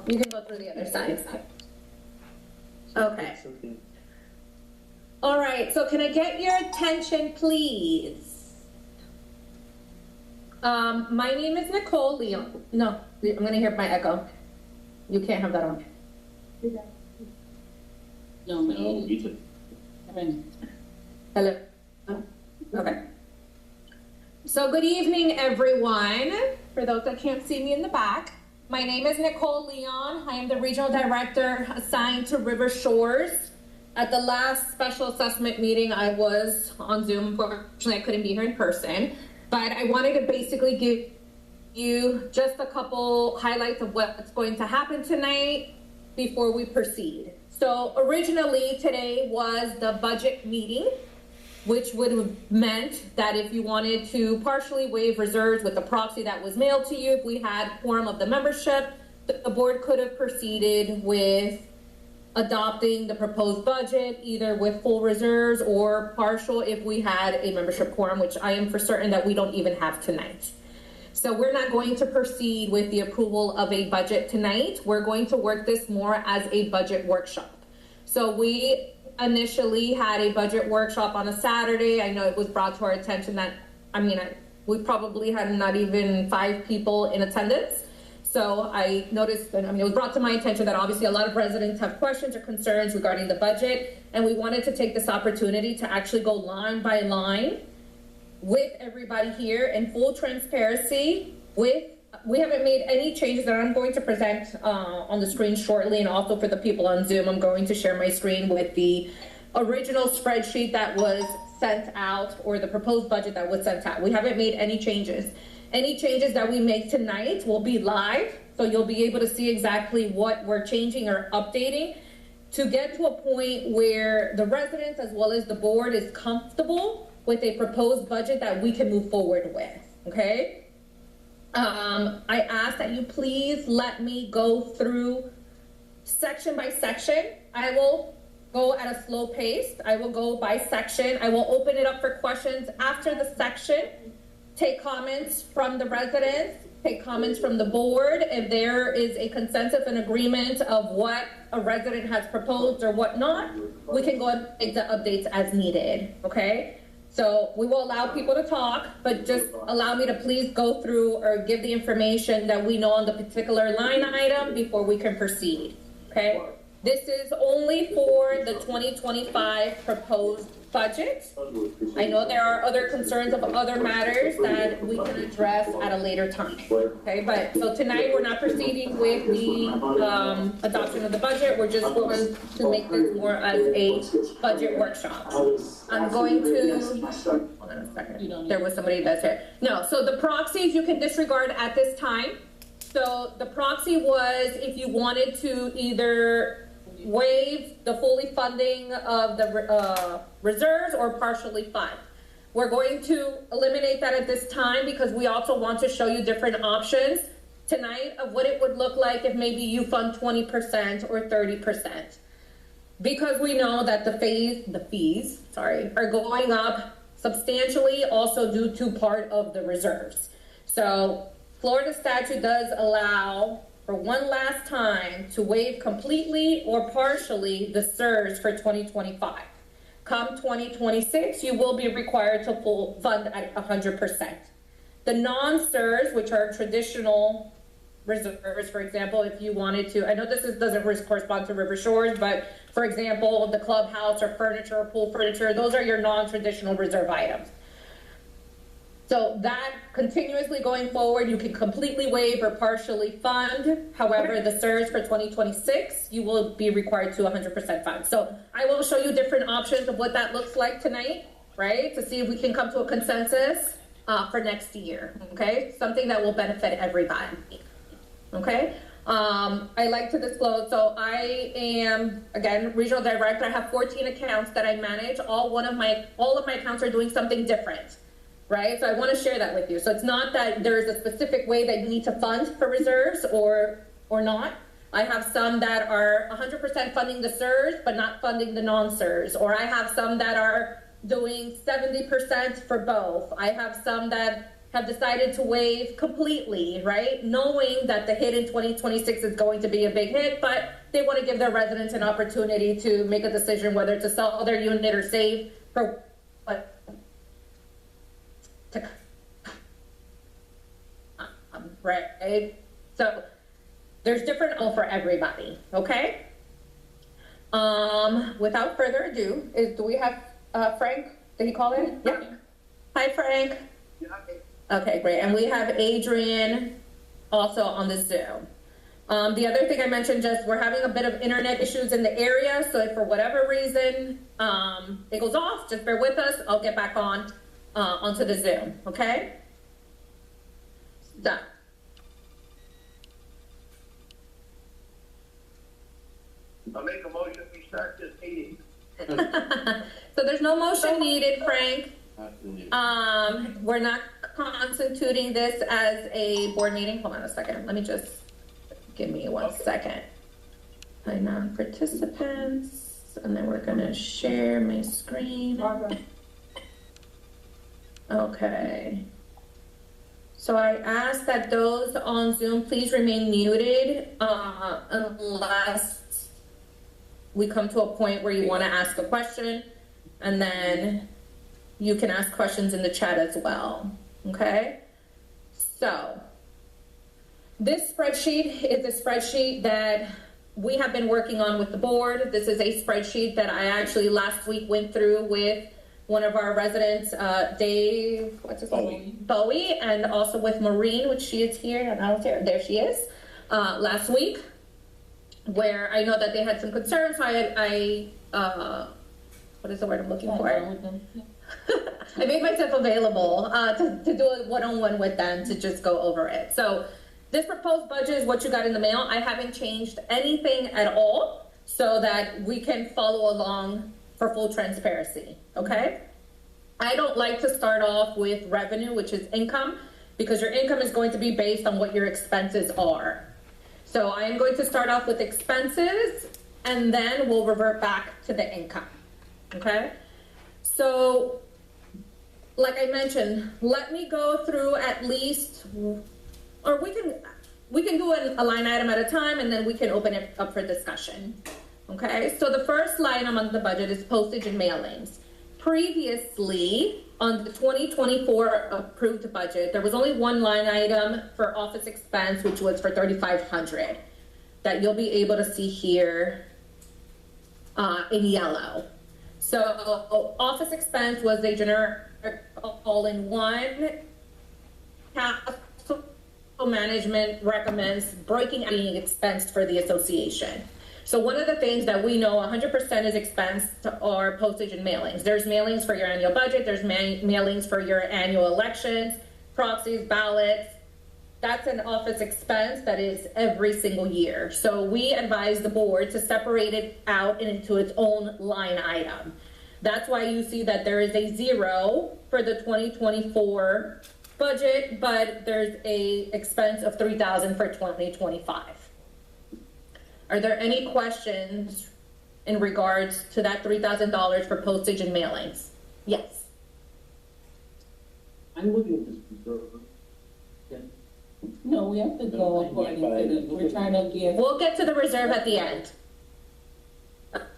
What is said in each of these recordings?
You can go through the other side. Okay. All right, so can I get your attention, please? My name is Nicole Leon. No, I'm gonna hear my echo. You can't have that on. No, me too. Hello? Okay. So good evening, everyone. For those that can't see me in the back, my name is Nicole Leon. I am the Regional Director assigned to River Shores. At the last special assessment meeting, I was on Zoom. Unfortunately, I couldn't be here in person, but I wanted to basically give you just a couple highlights of what's going to happen tonight before we proceed. So originally today was the budget meeting, which would have meant that if you wanted to partially waive reserves with the proxy that was mailed to you, if we had quorum of the membership, the board could have proceeded with adopting the proposed budget, either with full reserves or partial if we had a membership quorum, which I am for certain that we don't even have tonight. So we're not going to proceed with the approval of a budget tonight. We're going to work this more as a budget workshop. So we initially had a budget workshop on a Saturday. I know it was brought to our attention that, we probably had not even 5 people in attendance. So I noticed, it was brought to my attention that obviously a lot of residents have questions or concerns regarding the budget, and we wanted to take this opportunity to actually go line by line with everybody here in full transparency. We haven't made any changes that I'm going to present on the screen shortly, and also for the people on Zoom, I'm going to share my screen with the original spreadsheet that was sent out, or the proposed budget that was sent out. We haven't made any changes. Any changes that we make tonight will be live, so you'll be able to see exactly what we're changing or updating to get to a point where the residents as well as the board is comfortable with a proposed budget that we can move forward with, okay? I ask that you please let me go through section by section. I will go at a slow pace. I will go by section. I will open it up for questions after the section. Take comments from the residents, take comments from the board. If there is a consensus and agreement of what a resident has proposed or whatnot, we can go and make the updates as needed, okay? So we will allow people to talk, but just allow me to please go through or give the information that we know on the particular line item before we can proceed, okay? This is only for the 2025 proposed budget. I know there are other concerns of other matters that we can address at a later time, okay? But so tonight we're not proceeding with the adoption of the budget. We're just going to make this more as a budget workshop. I'm going to, hold on a second. There was somebody that's here. No, so the proxies you can disregard at this time. So the proxy was if you wanted to either waive the fully funding of the reserves or partially fund. We're going to eliminate that at this time because we also want to show you different options tonight of what it would look like if maybe you fund 20% or 30%. Because we know that the fees are going up substantially, also due to part of the reserves. So Florida statute does allow for one last time to waive completely or partially the SERS for 2025. Come 2026, you will be required to full fund at 100%. The non-SERS, which are traditional reserves, for example, if you wanted to, I know this doesn't correspond to River Shores, but for example, the clubhouse or furniture or pool furniture, those are your non-traditional reserve items. So that continuously going forward, you can completely waive or partially fund. However, the SERS for 2026, you will be required to 100% fund. So I will show you different options of what that looks like tonight, right? To see if we can come to a consensus for next year, okay? Something that will benefit everybody, okay? I like to disclose, so I am, again, regional director. I have 14 accounts that I manage. All of my accounts are doing something different. Right, so I want to share that with you. So it's not that there's a specific way that you need to fund for reserves or not. I have some that are 100% funding the SERS, but not funding the non-SERS. Or I have some that are doing 70% for both. I have some that have decided to waive completely, right? Knowing that the hit in 2026 is going to be a big hit, but they want to give their residents an opportunity to make a decision whether to sell their unit or save for what to right? So there's different for everybody, okay? Without further ado, do we have Frank? Did he call in? Yeah. Hi, Frank. Okay, great. And we have Adrian also on the Zoom. The other thing I mentioned, just we're having a bit of internet issues in the area, so if for whatever reason it goes off, just bear with us. I'll get back on onto the Zoom, okay? Done. I'll make a motion, we start this meeting. So there's no motion needed, Frank. We're not constituting this as a board meeting. Hold on a second. Let me just, give me one second. My non-participants, and then we're gonna share my screen. Okay. So I ask that those on Zoom please remain muted unless we come to a point where you want to ask a question, and then you can ask questions in the chat as well, okay? So this spreadsheet is a spreadsheet that we have been working on with the board. This is a spreadsheet that I actually last week went through with one of our residents, Dave, what's his name? Bowie, and also with Maureen, which she is here, and I don't care, there she is, last week, where I know that they had some concerns. I what is the word I'm looking for? I made myself available to do a one-on-one with them to just go over it. So this proposed budget is what you got in the mail. I haven't changed anything at all so that we can follow along for full transparency, okay? I don't like to start off with revenue, which is income, because your income is going to be based on what your expenses are. So I am going to start off with expenses, and then we'll revert back to the income, okay? So, like I mentioned, let me go through at least, or we can do a line item at a time, and then we can open it up for discussion, okay? So the first line item on the budget is postage and mailings. Previously, on the 2024 approved budget, there was only one line item for office expense, which was for $3,500, that you'll be able to see here in yellow. So office expense was a generic all-in-one. Capital management recommends breaking out being expensed for the association. So one of the things that we know 100% is expensed are postage and mailings. There's mailings for your annual budget. There's mailings for your annual elections, proxies, ballots. That's an office expense that is every single year. So we advise the board to separate it out into its own line item. That's why you see that there is a 0 for the 2024 budget, but there's a expense of $3,000 for 2025. Are there any questions in regards to that $3,000 for postage and mailings? Yes. I'm looking at this reserve. Yeah. No, we have to go according to the, we're trying to get. We'll get to the reserve at the end.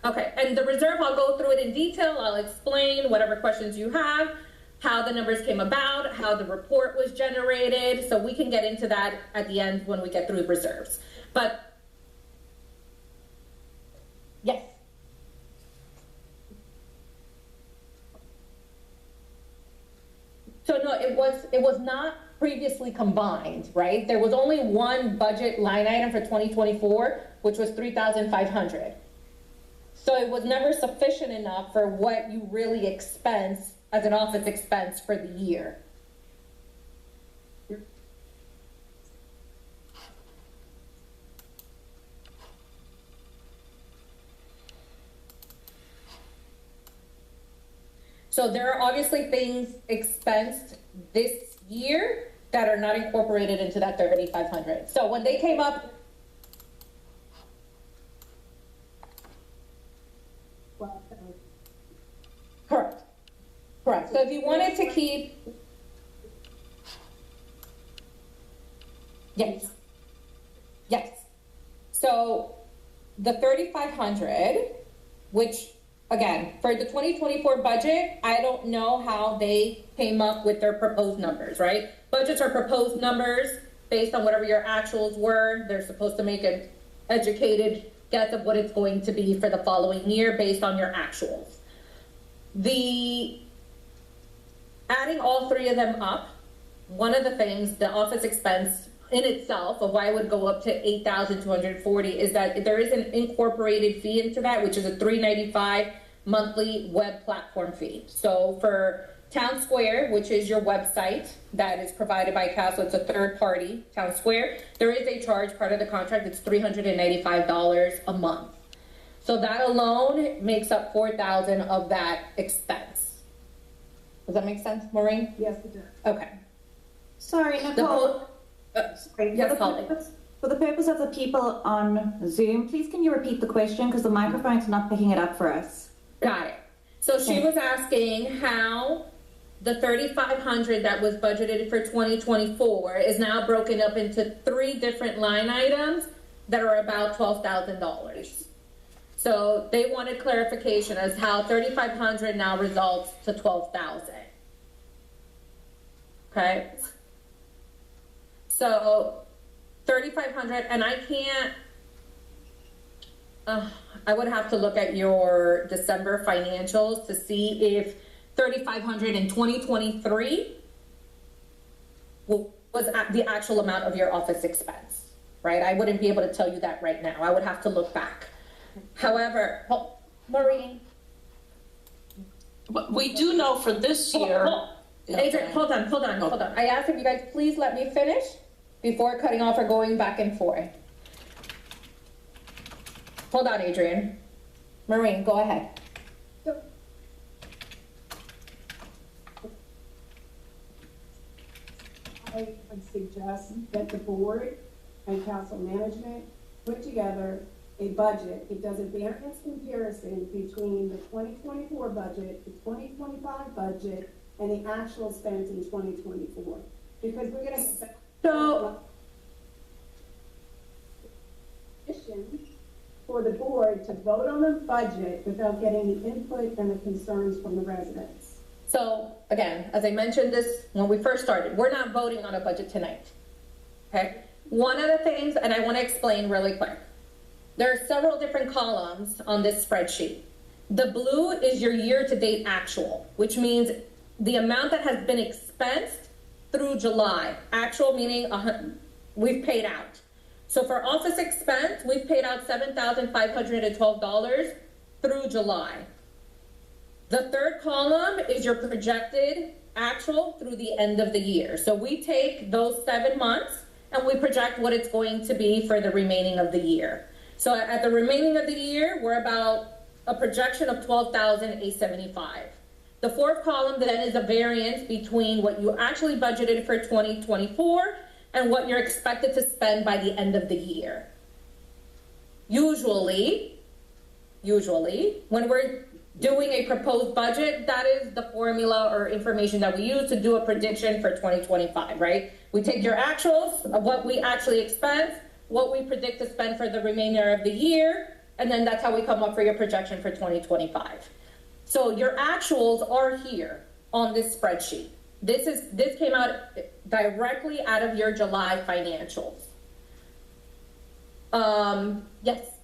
Okay, and the reserve, I'll go through it in detail. I'll explain whatever questions you have, how the numbers came about, how the report was generated, so we can get into that at the end when we get through the reserves. But yes. So no, it was not previously combined, right? There was only one budget line item for 2024, which was $3,500. So it was never sufficient enough for what you really expense as an office expense for the year. So there are obviously things expensed this year that are not incorporated into that $3,500. So when they came up, correct. So if you wanted to keep, So the 3,500, which again, for the 2024 budget, I don't know how they came up with their proposed numbers, right? Budgets are proposed numbers based on whatever your actuals were. They're supposed to make an educated guess of what it's going to be for the following year based on your actuals. Adding all three of them up, one of the things, the office expense in itself of why it would go up to 8,240 is that there is an incorporated fee into that, which is a $395 monthly web platform fee. So for Town Square, which is your website that is provided by Castle, it's a third party, Town Square, there is a charge, part of the contract, it's $395 a month. So that alone makes up 4,000 of that expense. Does that make sense, Maureen? Yes, it does. Okay. Sorry, Nicole. Sorry, yes, for, Holly. for the purpose of the people on Zoom, please can you repeat the question because the microphone's not picking it up for us. Got it. So she was asking how the 3,500 that was budgeted for 2024 is now broken up into 3 different line items that are about $12,000. So they wanted clarification as how 3,500 now results to 12,000. Okay. So 3,500, and I can't, I would have to look at your December financials to see if 3,500 in 2023 was the actual amount of your office expense, right? I wouldn't be able to tell you that right now. I would have to look back. However, Maureen. But we do know for this year. Adrian, hold on. I asked if you guys please let me finish before cutting off or going back and forth. Hold on, Adrian. Maureen, go ahead. I would suggest that the board and council management put together a budget. It does a variance comparison between the 2024 budget, the 2025 budget, and the actual spent in 2024. Because we're gonna So, for the board to vote on the budget without getting the input and the concerns from the residents. So again, as I mentioned this when we first started, we're not voting on a budget tonight. Okay? One of the things, and I want to explain really quick. There are several different columns on this spreadsheet. The blue is your year-to-date actual, which means the amount that has been expensed through July. Actual meaning we've paid out. So for office expense, we've paid out $7,512 through July. The third column is your projected actual through the end of the year. So we take those 7 months and we project what it's going to be for the remaining of the year. So at the remaining of the year, we're about a projection of $12,875. The fourth column then is a variance between what you actually budgeted for 2024 and what you're expected to spend by the end of the year. Usually, when we're doing a proposed budget, that is the formula or information that we use to do a prediction for 2025, right? We take your actuals of what we actually expense, what we predict to spend for the remainder of the year, and then that's how we come up for your projection for 2025. So your actuals are here on this spreadsheet. This came out directly out of your July financials. Yes.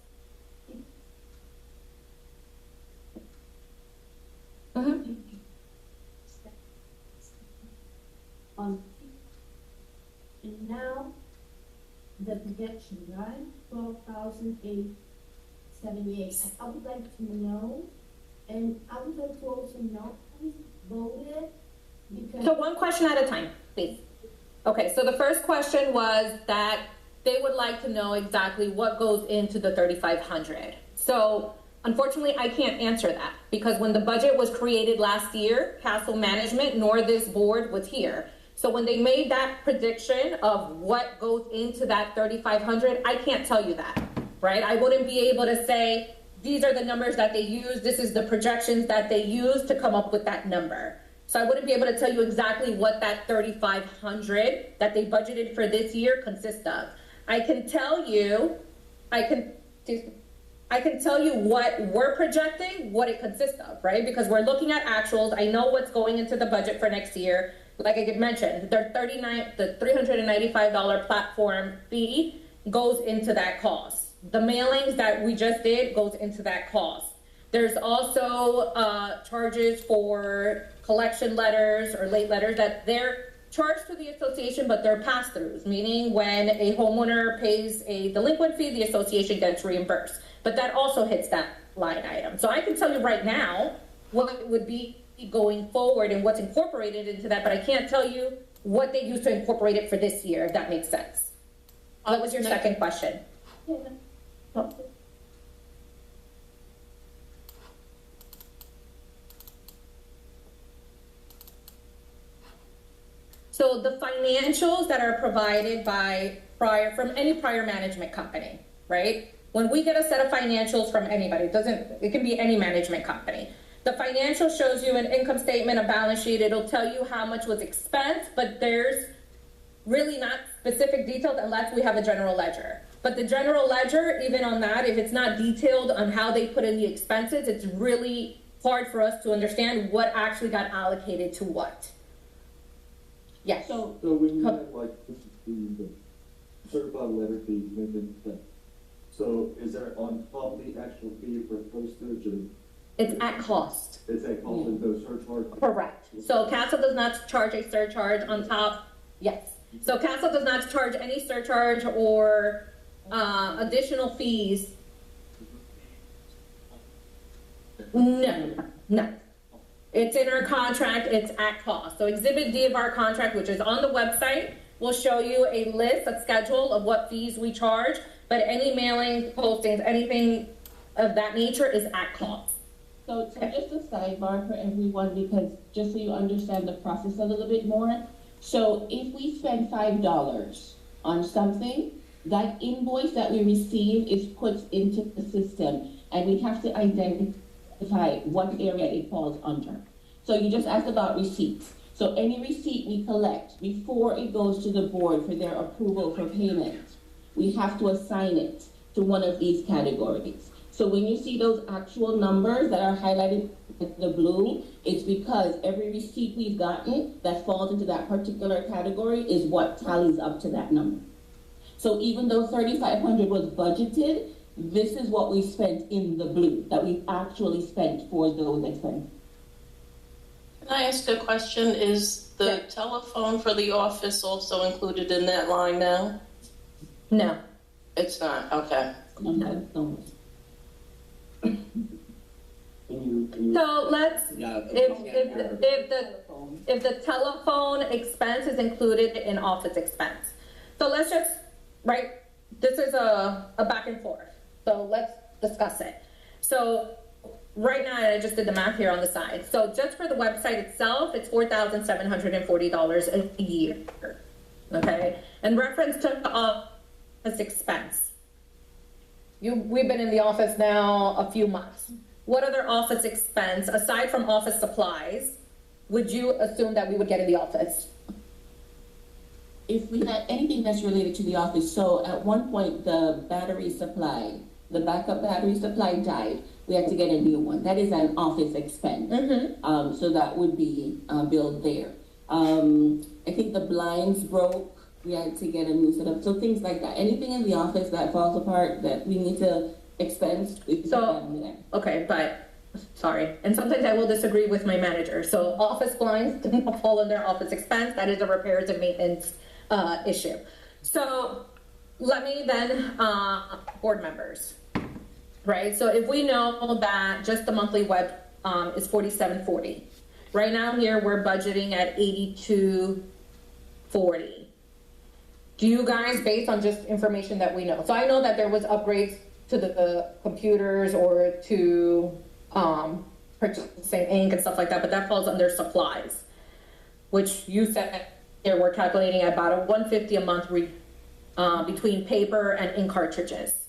Mm-hmm. And now the projection, right? 12,878. I would like to know, and I would like to also know who voted. Because So one question at a time, please. Okay, so the first question was that they would like to know exactly what goes into the 3,500. So unfortunately, I can't answer that because when the budget was created last year, Castle Management nor this board was here. So when they made that prediction of what goes into that 3,500, I can't tell you that, right? I wouldn't be able to say, these are the numbers that they use, this is the projections that they use to come up with that number. So I wouldn't be able to tell you exactly what that 3,500 that they budgeted for this year consists of. I can tell you I can tell you what we're projecting, what it consists of, right? Because we're looking at actuals. I know what's going into the budget for next year. Like I had mentioned, the $395 platform fee goes into that cost. The mailings that we just did goes into that cost. There's also charges for collection letters or late letters that they're charged to the association, but they're pass-throughs, meaning when a homeowner pays a delinquent fee, the association gets reimbursed. But that also hits that line item. So I can tell you right now what it would be going forward and what's incorporated into that, but I can't tell you what they used to incorporate it for this year, if that makes sense. What was your second question? So the financials that are provided by from any prior management company, right? When we get a set of financials from anybody, it can be any management company. The financial shows you an income statement, a balance sheet. It'll tell you how much was expensed, but there's really not specific details unless we have a general ledger. But the general ledger, even on that, if it's not detailed on how they put in the expenses, it's really hard for us to understand what actually got allocated to what. Yes. So when you have like, this is the certified letter fee, you mentioned that. So is that on top of the actual fee for postage and? It's at cost. It's at cost and no surcharge? Correct. So Castle does not charge a surcharge on top. Yes. So Castle does not charge any surcharge or additional fees. No. It's in our contract, it's at cost. So Exhibit D of our contract, which is on the website, will show you a list, a schedule of what fees we charge, but any mailing, postings, anything of that nature is at cost. So just a sidebar for everyone, because just so you understand the process a little bit more. So if we spend $5 on something, that invoice that we receive is put into the system, and we have to identify what area it falls under. So you just asked about receipts. So any receipt we collect before it goes to the board for their approval for payment, we have to assign it to one of these categories. So when you see those actual numbers that are highlighted with the blue, it's because every receipt we've gotten that falls into that particular category is what tallies up to that number. So even though $3,500 was budgeted, this is what we spent in the blue, that we actually spent for those expenses. Can I ask a question? Is the telephone for the office also included in that line now? No. It's not, okay. No. So let's, if the telephone expense is included in office expense. So let's just, right, this is a back and forth. So let's discuss it. So right now, I just did the math here on the side. So just for the website itself, it's $4,740 a year. Okay? In reference to office expense, we've been in the office now a few months. What other office expense, aside from office supplies, would you assume that we would get in the office? If we had anything that's related to the office, so at one point the battery supply, the backup battery supply died. We had to get a new one. That is an office expense. Mm-hmm. So that would be billed there. I think the blinds broke. We had to get a new setup. So things like that. Anything in the office that falls apart that we need to expense, we can put there. Okay, but sorry. And sometimes I will disagree with my manager. So office blinds do not fall under office expense. That is a repairs and maintenance issue. So let me then, board members, right? So if we know that just the monthly web is $47.40, right now here we're budgeting at $82.40. Do you guys, based on just information that we know, so I know that there was upgrades to the computers or to purchasing ink and stuff like that, but that falls under supplies, which you said here we're calculating at about a $150 a month between paper and ink cartridges.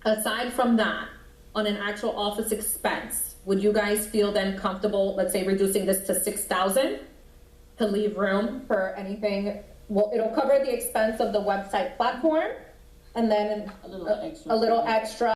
Aside from that, on an actual office expense, would you guys feel then comfortable, let's say, reducing this to $6,000 to leave room for anything? Well, it'll cover the expense of the website platform, and then A little extra. a little extra